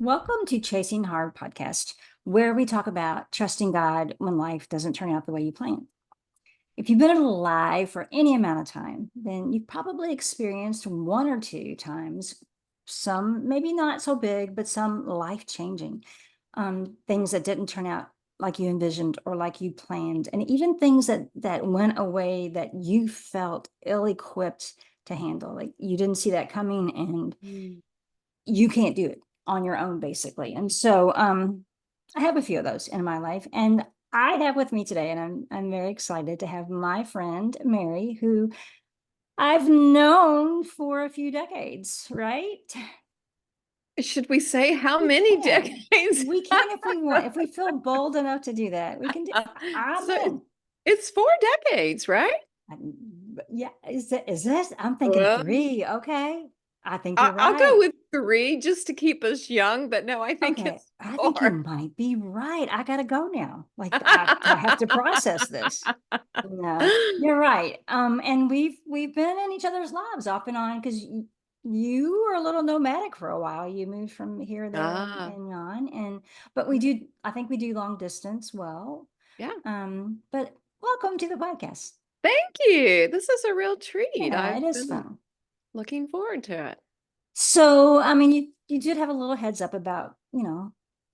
Welcome to Chasing Hard podcast, where we talk about trusting God when life doesn't turn out the way you plan. If you've been alive for any amount of time, then you've probably experienced one or two times, some maybe not so big, but some life changing things that didn't turn out like you envisioned or like you planned, and even things that went away that you felt ill equipped to handle. Like you didn't see that coming, and Mm. you can't do it on your own, basically. And so I have a few of those in my life. And I have with me today, and I'm very excited to have my friend Mary, who I've known for a few decades, right? Should we say how We many can. decades? We can if we want. If we feel bold enough to do that, we can do. I'm So in. it's 4 decades, right? Yeah, is this? I'm thinking Well, three. Okay. I think you're I'll go right. with three just to keep us young, but no, I think Okay, it's I think you four. might be right. I gotta go now. Like I have to process this. No, you're right. And we've been in each other's lives off and on because you were a little nomadic for a while. You moved from here, there, Ah, and on, and but we yeah, do. I think we do long distance well. yeah. But welcome to the podcast. Thank you. This is a real treat. Yeah, it I've is been fun. looking forward to it. So, I mean, you did have a little heads up about,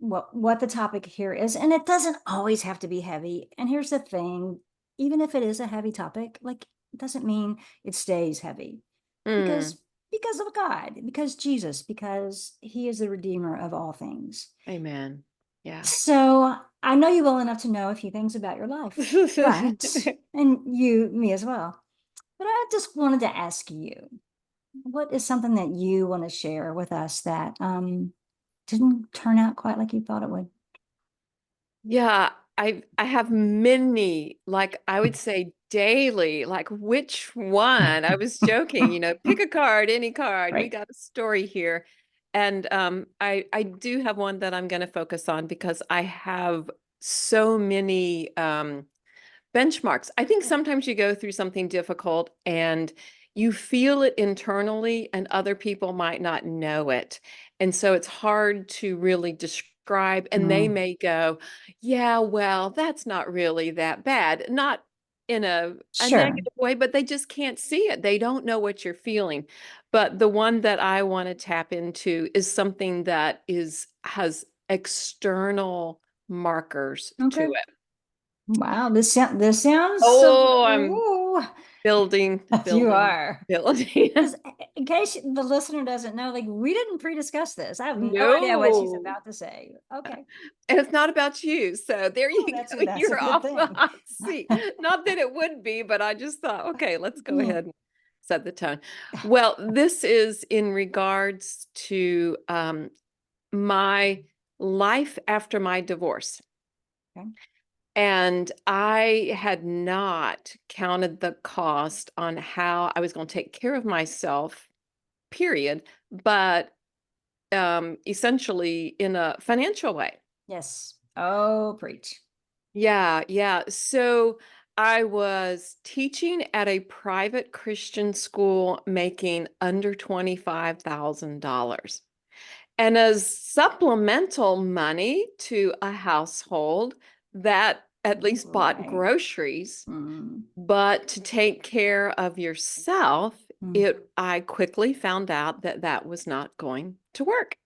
what the topic here is, and it doesn't always have to be heavy. And here's the thing, even if it is a heavy topic, like it doesn't mean it stays heavy Mm, because of God, because Jesus, because he is the redeemer of all things. amen. Yeah. So, I know you well enough to know a few things about your life, but and me as well. But I just wanted to ask you, what is something that you want to share with us that didn't turn out quite like you thought it would? Yeah, I have many, like I would say daily, like which one? I was joking, pick a card, any card. We Right. got a story here. And I do have one that I'm going to focus on because I have so many benchmarks. I think sometimes you go through something difficult and you feel it internally, and other people might not know it. And so it's hard to really describe. And they Mm, may go, yeah, well, that's not really that bad. Not in a sure. negative way, but they just can't see it. They don't know what you're feeling. But the one that I want to tap into is something that has external markers to Okay. it. Wow. This sounds so. Oh, I'm Ooh, building, you building, are. building. Because in case the listener doesn't know, like we didn't pre-discuss this. I have no idea what she's No. about to say. Okay. And it's not about you. So there you Oh, go. that's a You're good off the thing. hot seat. Not that it would be, but I just thought, okay, let's go Yeah. ahead and set the tone. Well, this is in regards to my life after my divorce. Okay. And I had not counted the cost on how I was going to take care of myself, period. But essentially in a financial way. Yes. Oh, preach. Yeah, yeah. So I was teaching at a private Christian school making under $25,000. And as supplemental money to a household that at least bought Right. groceries, Mm, but to take care of yourself, mm. I quickly found out that that was not going to work.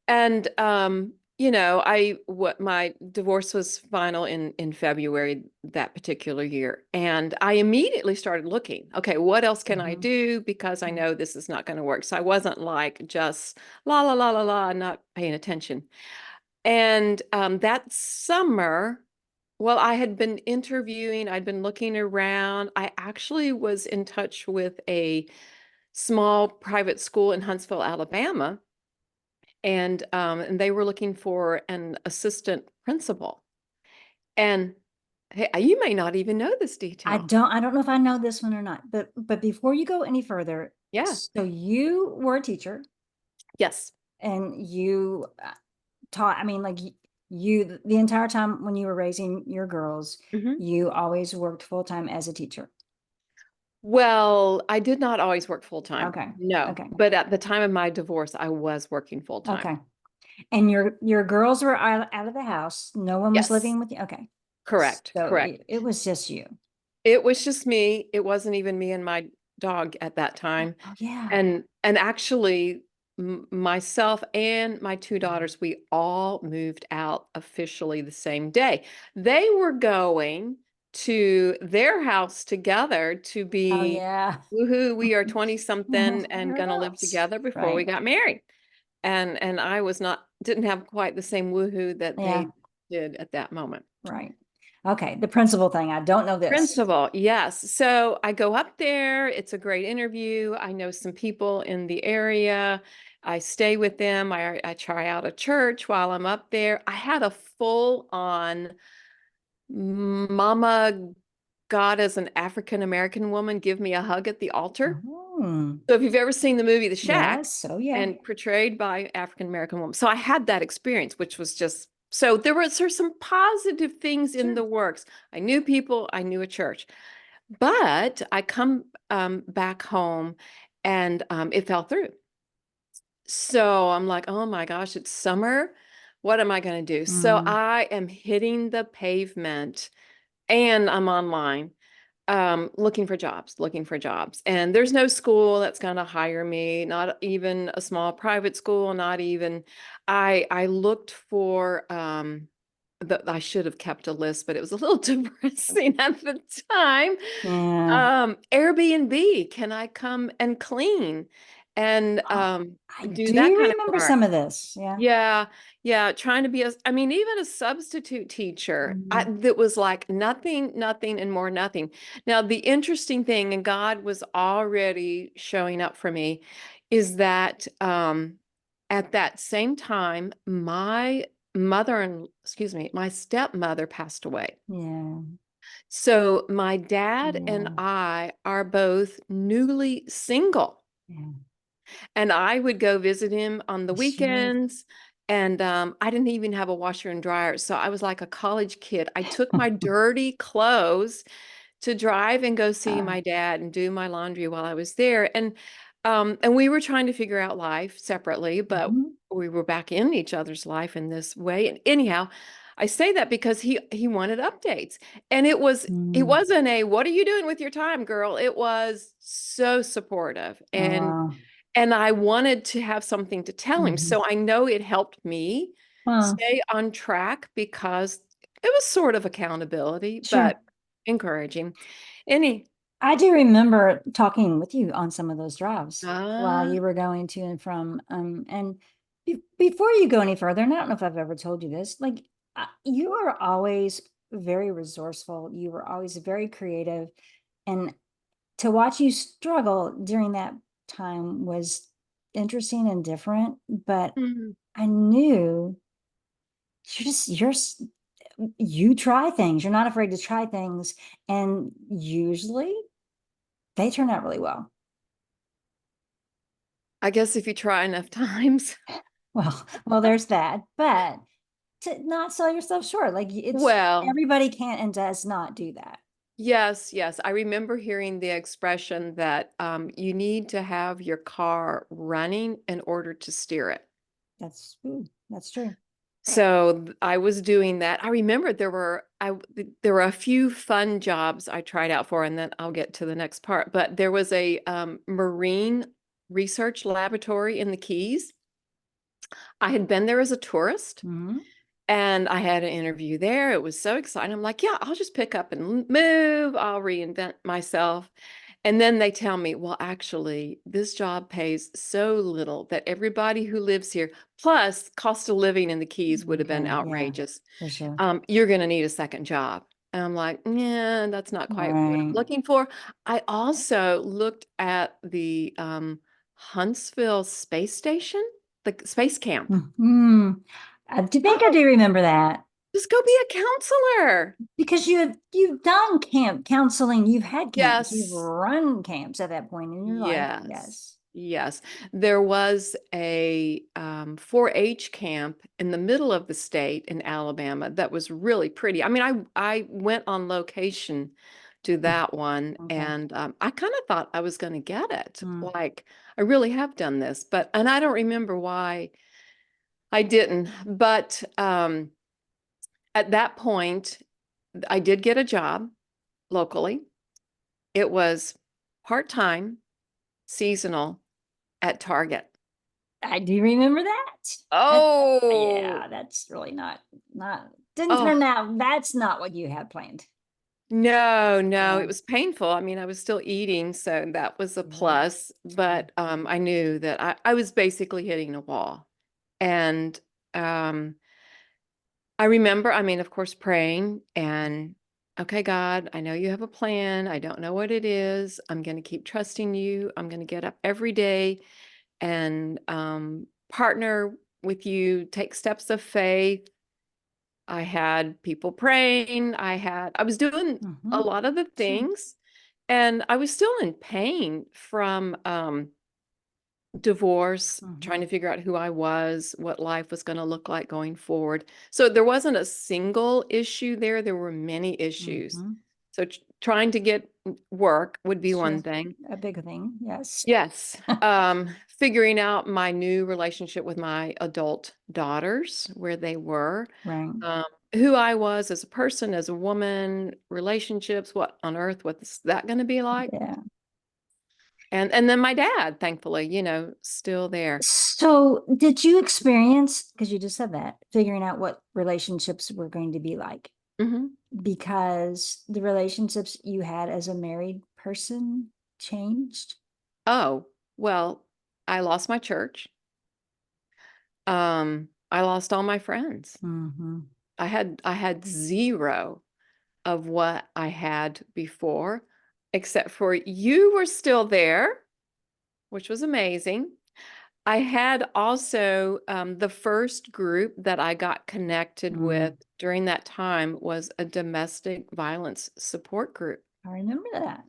And I what my divorce was final in February that particular year. And I immediately started looking, okay, what else can I Mhm. do? Because I Mm. know this is not going to work. So I wasn't like just la la la la la, not paying attention. And that summer, well, I had been interviewing, I'd been looking around. I actually was in touch with a small private school in Huntsville, Alabama, and they were looking for an assistant principal. And hey, you may not even know this detail. I don't know if I know this one or not, but before you go any further, Yeah. so you were a teacher Yes. and you taught, I mean, like you the entire time when you were raising your girls, Mhm. you always worked full time as a teacher. Well, I did not always work full time. Okay. No, Okay. but at the time of my divorce, I was working full time. Okay. And your girls were out of the house. No one was Yes, living with you. Okay. correct, So correct. it was just you. It was just me. It wasn't even me and my dog at that time. Oh yeah. And actually, myself and my two daughters, we all moved out officially the same day. They were going to their house together to Oh be, yeah. woohoo, we are 20 something and gonna live Whereabouts? together before we Right. got married. And I was not, didn't have quite the same woohoo that Yeah. they did at that moment. Right. Okay. The principal thing. I don't know this. Principal, yes. So I go up there. It's a great interview. I know some people in the area. I stay with them. I try out a church while I'm up there. I had a full on Mama God as an African American woman give me a hug at the altar. Oh, So if you've ever seen the movie The Shack yes. Oh yeah. and portrayed by African American woman. So I had that experience, which was just so there's some positive things in Sure. the works. I knew people, I knew a church. But I come back home and it fell through. So I'm like, oh my gosh, it's summer. What am I going to do? So Mm, I am hitting the pavement and I'm online looking for jobs, looking for jobs. And there's no school that's going to hire me, not even a small private school, not even I looked for I should have kept a list, but it was a little depressing at the time. yeah. Airbnb, can I come and clean and Oh, I do that do kind of remember work? some of this. Yeah. Yeah, yeah, trying to be I mean, even a substitute teacher, Mhm. that was like nothing, nothing, and more nothing. Now, the interesting thing, and God was already showing up for me, is that at that same time, my mother and, excuse me, my stepmother passed away. Yeah. So my dad and Yeah. I are both newly single. Yeah. And I would go visit him on the Yes, you would. weekends. And I didn't even have a washer and dryer. So I was like a college kid. I took my dirty clothes to drive and go see Uh, my dad and do my laundry while I was there. And we were trying to figure out life separately, but mhm. we were back in each other's life in this way. And anyhow, I say that because he wanted updates. And it Mm. wasn't a what are you doing with your time, girl? It was so supportive. Oh, And wow. and I wanted to have something to tell him. Mhm. So I know it helped me Well, stay on track because it was sort of accountability, sure. but encouraging. Any, I do remember talking with you on some of those drives while ah, you were going to and from. And before you go any further, and I don't know if I've ever told you this, like you are always very resourceful. You were always very creative, and to watch you struggle during that time was interesting and different. But mhm. I knew you try things. You're not afraid to try things, and usually they turn out really well. I guess if you try enough times. Well, there's that, but to not sell yourself short, like it's Well, everybody can and does not do that. yes, yes. I remember hearing the expression that you need to have your car running in order to steer it. That's true. So I was doing that. I remember there were a few fun jobs I tried out for, and then I'll get to the next part. But there was a marine research laboratory in the Keys. I had been there as a tourist, Mhm. and I had an interview there. It was so exciting. I'm like, yeah, I'll just pick up and move. I'll reinvent myself. And then they tell me, well, actually, this job pays so little that everybody who lives here, plus cost of living in the Keys would have been Okay, yeah, outrageous. for sure. You're going to need a second job. And I'm like, yeah, that's not quite what I'm Right. looking for. I also looked at the Huntsville Space Station, the space camp. Mhm. I do think I Oh, do remember that just go be a counselor. because you've done camp counseling, you've had camps, you've Yes. run camps at that point in your life. Yes. Yes. Yes. There was a 4-H camp in the middle of the state in Alabama that was really pretty. I mean, I went on location do that one. Okay. And I kind of thought I was going to get it. Mm. Like, I really have done this, and I don't remember why I didn't. But at that point, I did get a job locally. It was part-time, seasonal at Target. I do remember that. Oh, Yeah, that's really not didn't oh, turn out. That's not what you had planned. no, no, Yeah. it was painful. I mean, I was still eating, so that was a Yeah. plus, but I knew that I was basically hitting a wall. And um, I remember, I mean, of course, praying and, okay, God, I know you have a plan. I don't know what it is. I'm going to keep trusting you. I'm going to get up every day and partner with you, take steps of faith. I had people praying. I was doing a Mhm. lot of the Sure. things, and I was still in pain from divorce, trying to Mhm. figure out who I was, what life was going to look like going forward. So there wasn't a single issue there. There were many issues. Mhm. So trying to get work would be Sure. one thing. A big thing. Yes. Yes. Figuring out my new relationship with my adult daughters, where they were, Right. um, who I was as a person, as a woman, relationships, what on earth, what's that going to be like? Yeah. And then my dad, thankfully, still there. So, did you experience, because you just said that, figuring out what relationships were going to be like? Hmm. Because the relationships you had as a married person changed? Oh, well, I lost my church. I lost all my friends. Mhm. I had zero of what I had before, except for you were still there, which was amazing. I had also the first group that I got connected with Mm. during that time was a domestic violence support group. I remember that.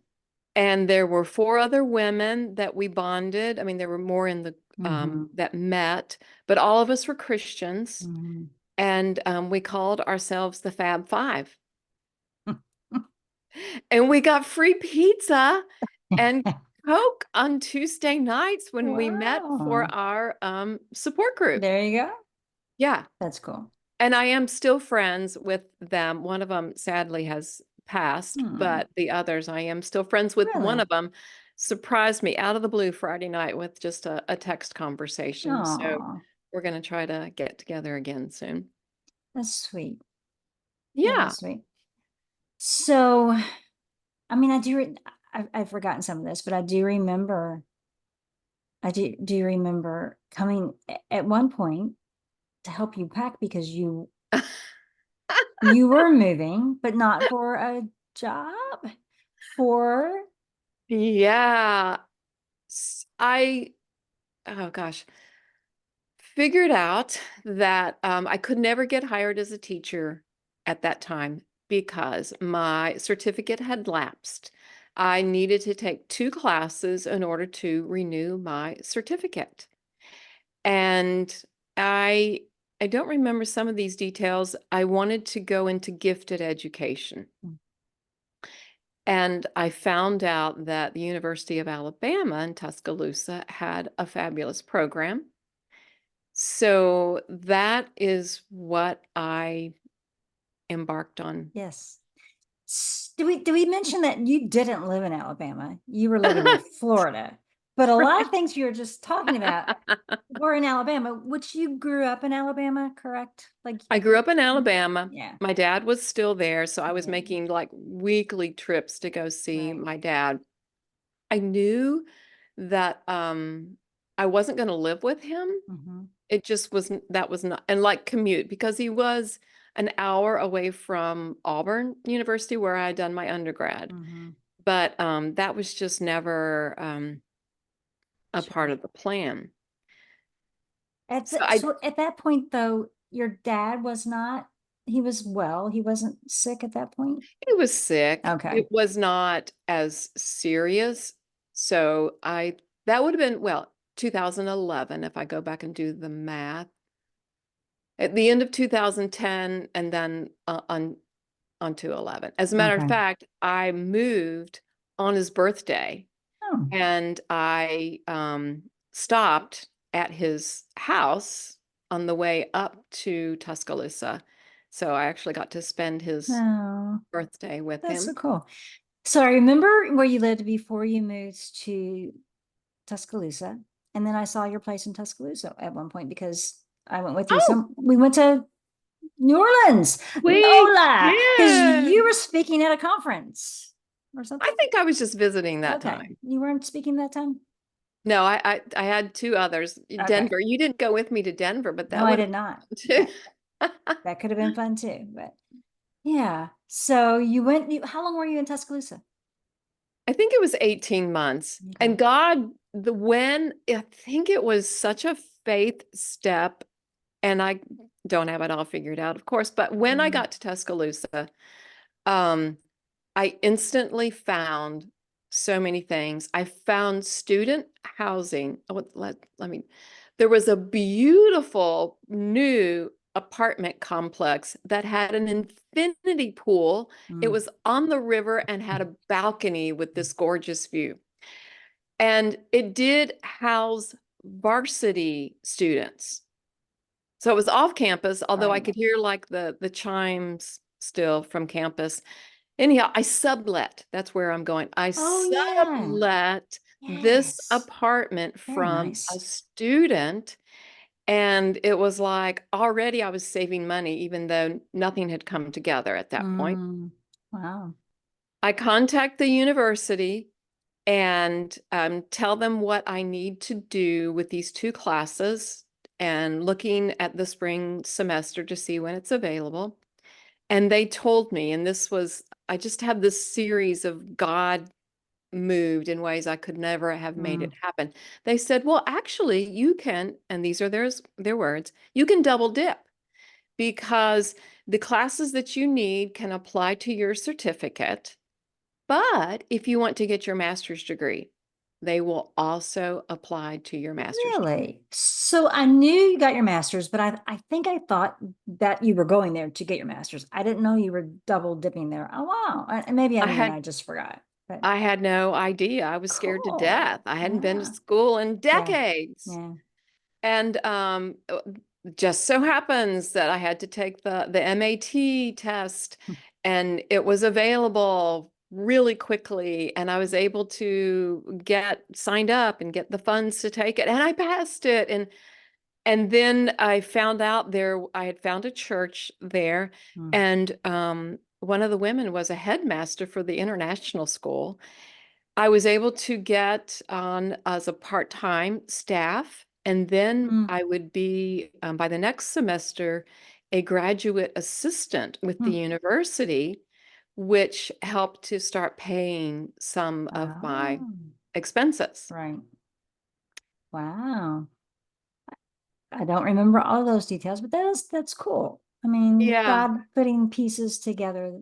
And there were four other women that we bonded. I mean, there were more in the Mhm. that met, but all of us were Christians, Mhm. and we called ourselves the Fab Five. And we got free pizza and Coke on Tuesday nights when we met for Wow. our support group. There you go. Yeah. That's cool. And I am still friends with them. One of them sadly has passed, Hmm. but the others I am still friends with. One Really? of them surprised me out of the blue Friday night with just a text conversation. So Oh, we're going to try to get together again soon. that's sweet. That Yeah. is sweet. So, I mean, I've forgotten some of this, but I do remember, I do remember coming at one point to help you pack because you were moving, but not for a job, for Yeah. I, oh gosh, figured out that I could never get hired as a teacher at that time because my certificate had lapsed. I needed to take two classes in order to renew my certificate. And I I don't remember some of these details. I wanted to go into gifted education. And I found out that the University of Alabama in Tuscaloosa had a fabulous program. So that is what I embarked on. yes. Do we mention that you didn't live in Alabama? You were living in Florida. But a lot of Right. things you were just talking about were in Alabama, which you grew up in Alabama, correct? Like, I grew up in Alabama. yeah, My dad was still there, so I was yeah, making like weekly trips to go see right. my dad. I knew that I wasn't going to live with him. Hmm. It just wasn't, that was not, and like commute because he was an hour away from Auburn University where I had done my undergrad. Hmm. But that was just never a part Sure. of the plan. At So the, I so at that point, though, your dad was not, he was well, he wasn't sick at that point. He was sick. Okay. It was not as serious. So that would have been, well, 2011, if I go back and do the math. At the end of 2010, and then on on 211. As a matter of Okay. fact, I moved on his birthday, Oh, and I stopped at his house on the way up to Tuscaloosa. So I actually got to spend his no, birthday with that's so him. cool. So I remember where you lived before you moved to Tuscaloosa. And then I saw your place in Tuscaloosa at one point because I went with you. Oh, We went to New Orleans, we NOLA, because you did. were speaking at a conference or I something. think I was just visiting that Okay. time. You weren't speaking that time? No, I had two others. Okay. Denver. You didn't go with me to Denver, but No, that I would have did not. been fun too. That could have been fun too. But yeah. So how long were you in Tuscaloosa? I think it was 18 months. Okay. And God, I think it was such a faith step, and I don't have it all figured out, of course, but when I Mm, got to Tuscaloosa, um, I instantly found so many things. I found student housing. Oh, let me, there was a beautiful new apartment complex that had an infinity pool. It mm, was on the river and had a balcony with this gorgeous view. And it did house varsity students. So it was off campus, although I right. could hear like the chimes still from campus. Anyhow, I sublet. That's where I'm going. I Oh yeah. sublet this Yes. apartment Very from a nice. student. And it was like already I was saving money, even though nothing had come together at that point. Mm, wow. I contact the university and tell them what I need to do with these two classes and looking at the spring semester to see when it's available. And they told me, and I just have this series of God moved in ways I could never have made Mm, it happen. They said, well, actually, you can, and these are their words, you can double dip because the classes that you need can apply to your certificate. But if you want to get your master's degree, they will also apply to your master's degree. really? So I knew you got your master's, but I think I thought that you were going there to get your master's. I didn't know you were double dipping there. Oh wow. And maybe I I knew and had I just forgot. But I had no idea. I was scared to death. cool. I hadn't been to Yeah. school in Yeah. decades. Yeah. And just so happens that I had to take the MAT test, and it was available really quickly, and I was able to get signed up and get the funds to take it, and I passed it. And then I found out I had found a church there, Mm, and one of the women was a headmaster for the international school. I was able to get on as a part-time staff, and then mm, I would be, by the next semester, a graduate assistant with the mm. university, which helped to start paying some of my Oh, expenses. right. Wow. I don't remember all those details, but that's cool. I mean, Yeah, God putting pieces together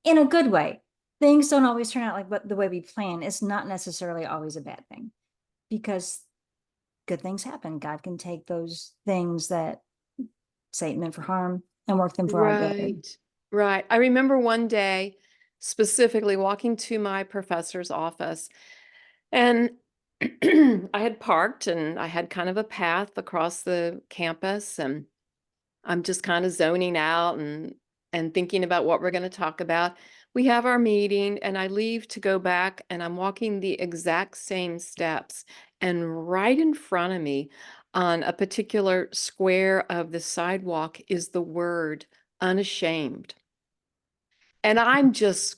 in a good way. Things don't always turn out like the way we plan. It's not necessarily always a bad thing because good things happen. God can take those things that Satan meant for harm and work them for our good. right, right. I remember one day specifically walking to my professor's office, and I had parked and I had kind of a path across the campus, and I'm just kind of zoning out and thinking about what we're going to talk about. We have our meeting, and I leave to go back, and I'm walking the exact same steps, and right in front of me on a particular square of the sidewalk is the word unashamed. And I'm just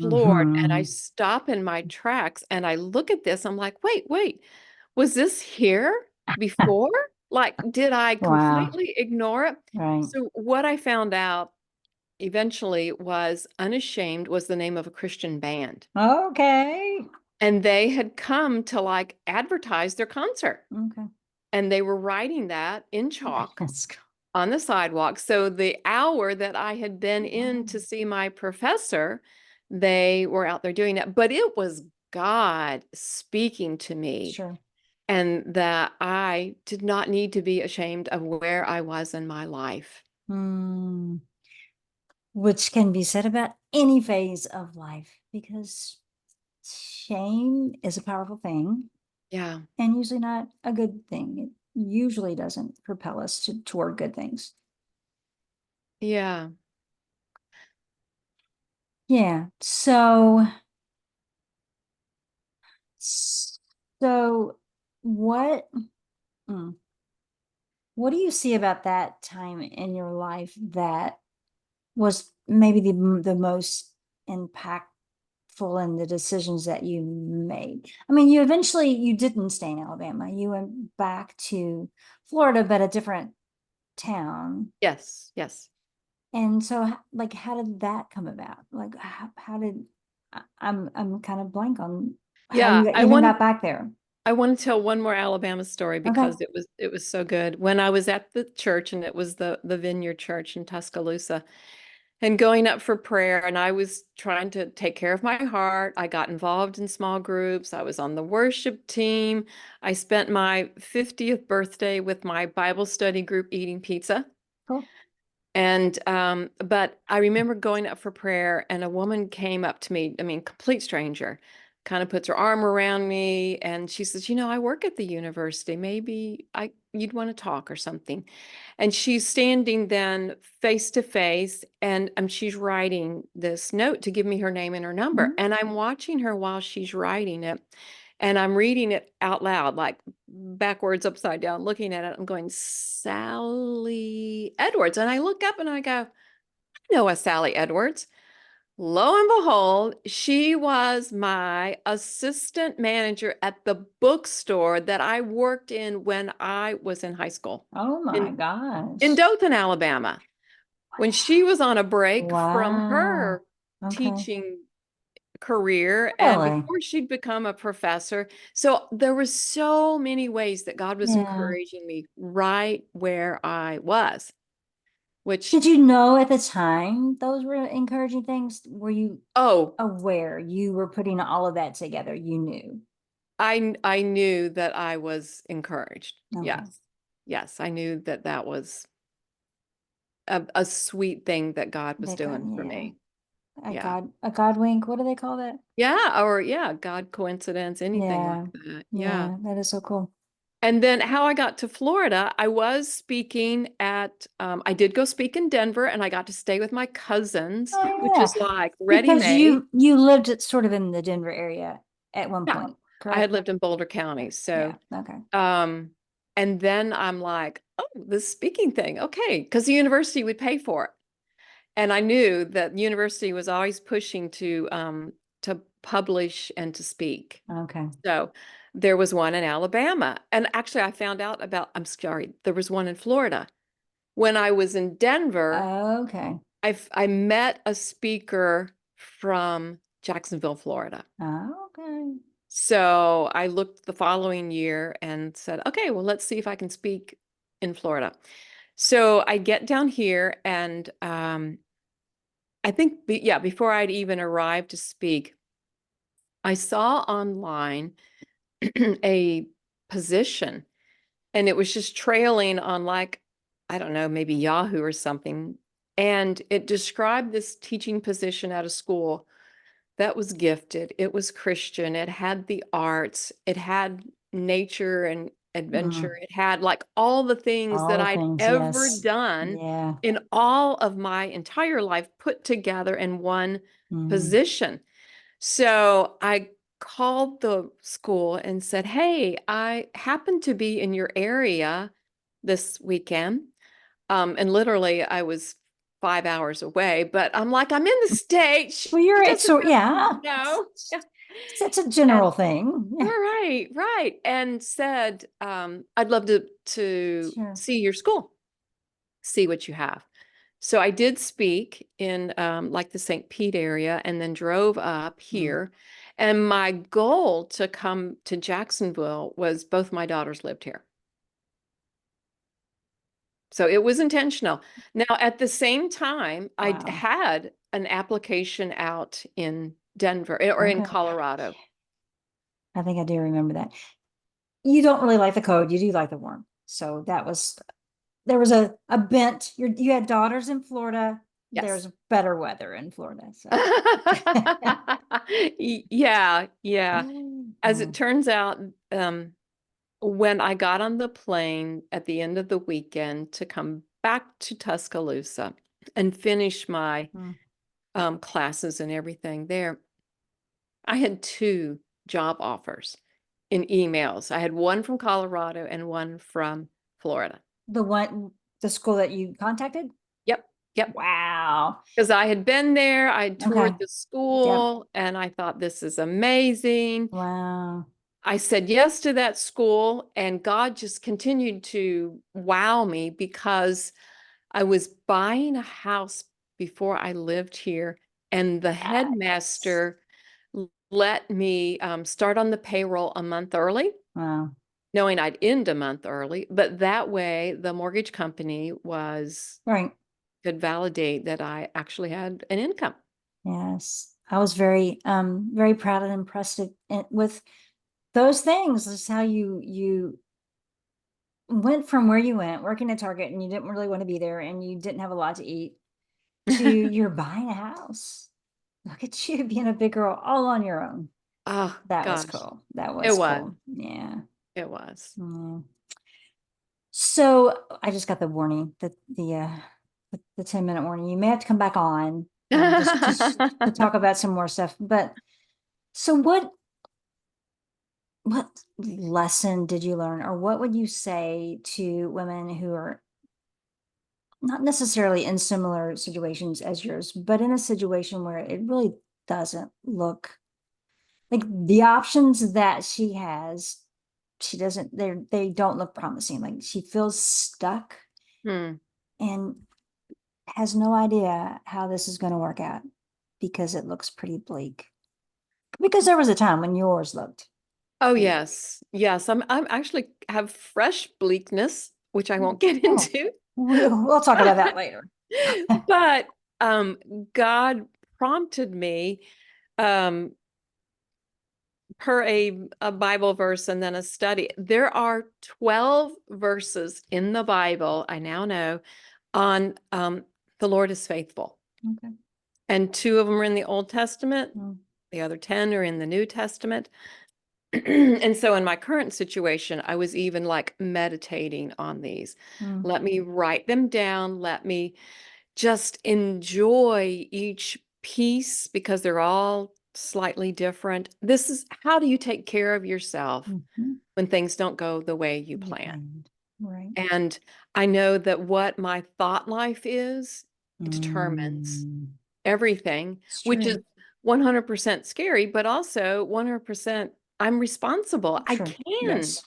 floored, and I Hmm. stop in my tracks and I look at this. I'm like, wait, was this here before? Like, did I Wow. completely ignore it? Right. So what I found out eventually was Unashamed was the name of a Christian band. Okay. And they had come to like advertise their concert. Okay. And they were writing that in chalk Let's go. on the sidewalk. So the hour that I had been in Wow. to see my professor, they were out there doing that. But it was God speaking to me, Sure. and that I did not need to be ashamed of where I was in my life. Hmm. which can be said about any phase of life because shame is a powerful thing Yeah. and usually not a good thing. It usually doesn't propel us toward good things. Yeah. Yeah. So what mm, what do you see about that time in your life that was maybe the most impactful in the decisions that you made? I mean, you didn't stay in Alabama. You went back to Florida, but a different town. Yes. Yes. And so like how did that come about? Like how did I'm kind of blank on how Yeah. you even got back there. I want to tell one more Alabama story Okay, because it was so good. When I was at the church, and it was the Vineyard Church in Tuscaloosa, and going up for prayer, and I was trying to take care of my heart. I got involved in small groups. I was on the worship team. I spent my 50th birthday with my Bible study group eating pizza. cool. And but I remember going up for prayer, and a woman came up to me, I mean, complete stranger, kind of puts her arm around me, and she says, I work at the university. Maybe you'd want to talk or something. And she's standing then face to face, and she's writing this note to give me her name and her number. Mhm. And I'm watching her while she's writing it. And I'm reading it out loud, like backwards, upside down, looking at it. I'm going, Sally Edwards. And I look up and I go, I know a Sally Edwards. Lo and behold, she was my assistant manager at the bookstore that I worked in when I was in high school Oh my in gosh. Dothan, Alabama. When she was on a break from Wow. her Okay. teaching career and Really? before she'd become a professor. So there were so many ways that God was Yeah. encouraging me right where I was, which, Did you know at the time those were encouraging things? Were you oh, aware you were putting all of that together? You knew. I knew that I was encouraged. Okay. Yes. Yes, I knew that that was a sweet thing that God was They got, doing for yeah. me. Yeah. A God wink. What do they call that? Yeah, or yeah, God coincidence, anything like Yeah. that. Yeah. Yeah. That is so cool. And then how I got to Florida, I was speaking I did go speak in Denver, and I got to stay with my cousins, Oh which yeah. is like Because ready-made. you lived sort of in the Denver area at one Yeah. point, I had correct? lived in Boulder County. Yeah. So, Okay. um, and then I'm like, oh, this speaking thing. Okay. Because the university would pay for it. And I knew that the university was always pushing to publish and to speak. Okay. So there was one in Alabama. And actually, I found out I'm sorry, there was one in Florida. When I was in Denver, Okay. I met a speaker from Jacksonville, Florida. Okay. So I looked the following year and said, okay, well, let's see if I can speak in Florida. So I get down here, and I think, yeah, before I'd even arrived to speak, I saw online a position, and it was just trailing on, like, I don't know, maybe Yahoo or something. And it described this teaching position at a school that was gifted. It was Christian. It had the arts. It had nature and adventure. Mm. It had like all the things All that the I'd things, ever yes. done Yeah. in all of my entire life put together in one Mm. position. So I called the school and said, hey, I happen to be in your area this weekend. And literally, I was 5 hours away, but I'm like, I'm in the States. Well, She you're at doesn't so really yeah. know. Yeah. It's a And general thing. Yeah. right, right. And said, I'd love to Sure. see your school, see what you have. So I did speak in like the St. Pete area, and then drove up Mm. here. And my goal to come to Jacksonville was both my daughters lived here. So it was intentional. Now, at the same time, I Wow. had an application out in Denver or in Okay. Colorado. I think I do remember that. You don't really like the code. You do like the warm. So that was there was a bent. You had daughters in Florida. Yes. there's better weather in Florida. So Yeah, yeah. As it Mm. turns out, when I got on the plane at the end of the weekend to come back to Tuscaloosa and finish my Mm. classes and everything there, I had two job offers in emails. I had one from Colorado and one from Florida. The school that you contacted? Yep, yep. Wow. Because I had been there, I toured Okay. the Yep. school, and I thought, this is amazing. Wow. I said yes to that school, and God just continued to wow me because I was buying a house before I lived here, and the Yes. headmaster let me start on the payroll a month early, Wow. knowing I'd end a month early. But that way, the mortgage company Right. could validate that I actually had an income. Yes. I was very proud and impressed with those things. Is how you went from where you went, working at Target, and you didn't really want to be there, and you didn't have a lot to eat, to you're buying a house. Look at you being a big girl all on your own. Oh That was gosh, cool. That it was was. cool. Yeah. It was. Mm. So I just got the warning that the 10-minute warning. You may have to come back on just to talk about some more stuff. But so what lesson did you learn, or what would you say to women who are not necessarily in similar situations as yours, but in a situation where it really doesn't look like the options that she has, she doesn't, they don't look promising. Like she feels stuck Hmm. and has no idea how this is going to work out because it looks pretty bleak. Because there was a time when yours looked Oh pretty yes, yes. I'm actually have fresh bleakness, which I bleak. won't get Oh, into. we'll talk about that later. But God prompted me um, per a Bible verse and then a study. There are 12 verses in the Bible, I now know, on the Lord is faithful. Okay. And two of them are in the Old Testament. Mm, The other 10 are in the New Testament. And so in my current situation, I was even like meditating on these. mm, Let me write them down. Let me just enjoy each piece because they're all slightly different. This is how do you take care of yourself mhm. when things don't go the way you You plan? planned. Right. And I know that what my thought life is determines Mm, everything, it's which is true. 100% scary, but also 100% I'm responsible. I True. can Yes.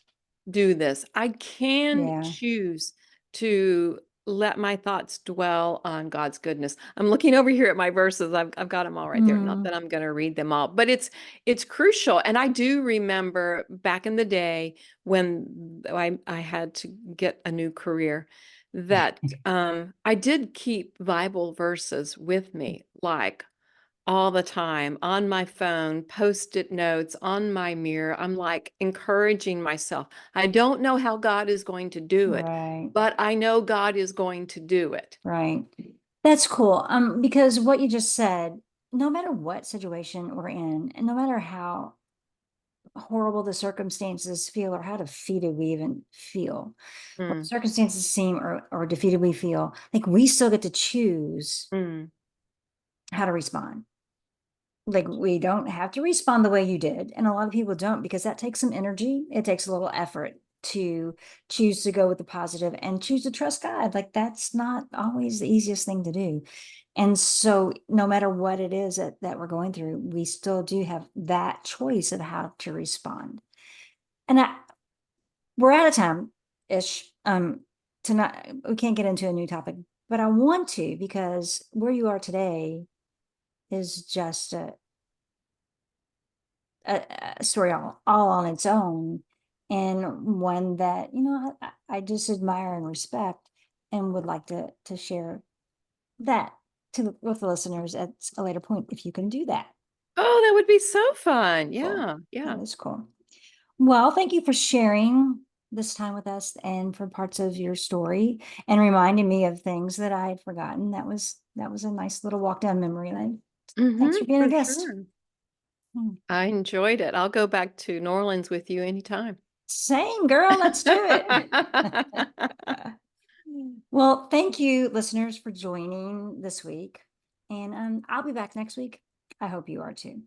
do this. I can Yeah. choose to let my thoughts dwell on God's goodness. I'm looking over here at my verses. I've got them all right there. Not Mm, that I'm going to read them all, but it's crucial. And I do remember back in the day when I had to get a new career that I did keep Bible verses with me, like all the time on my phone, post-it notes on my mirror. I'm like encouraging myself. I don't know how God is going to do it, right. but I know God is going to do it. Right. That's cool. Because what you just said, no matter what situation we're in, and no matter how horrible the circumstances feel or how defeated we even feel, what Mm, circumstances seem or defeated we feel, like we still get to choose mm, how to respond. Like we don't have to respond the way you did. And a lot of people don't because that takes some energy. It takes a little effort to choose to go with the positive and choose to trust God. Like that's not always the easiest thing to do. And so no matter what it is that we're going through, we still do have that choice of how to respond. And we're out of time ish. Tonight we can't get into a new topic, but I want to because where you are today is just a story all on its own, and one that I just admire and respect, and would like to share that with the listeners at a later point if you can do that. Oh, that would be so fun. Cool. Yeah, yeah. That is cool. Well, thank you for sharing this time with us and for parts of your story and reminding me of things that I had forgotten. That was that was a nice little walk down memory lane. Thanks for being a for guest. sure. Hmm. I enjoyed it. I'll go back to New Orleans with you anytime. Same, girl. Let's do it. Well, thank you, listeners, for joining this week. And I'll be back next week. I hope you are too.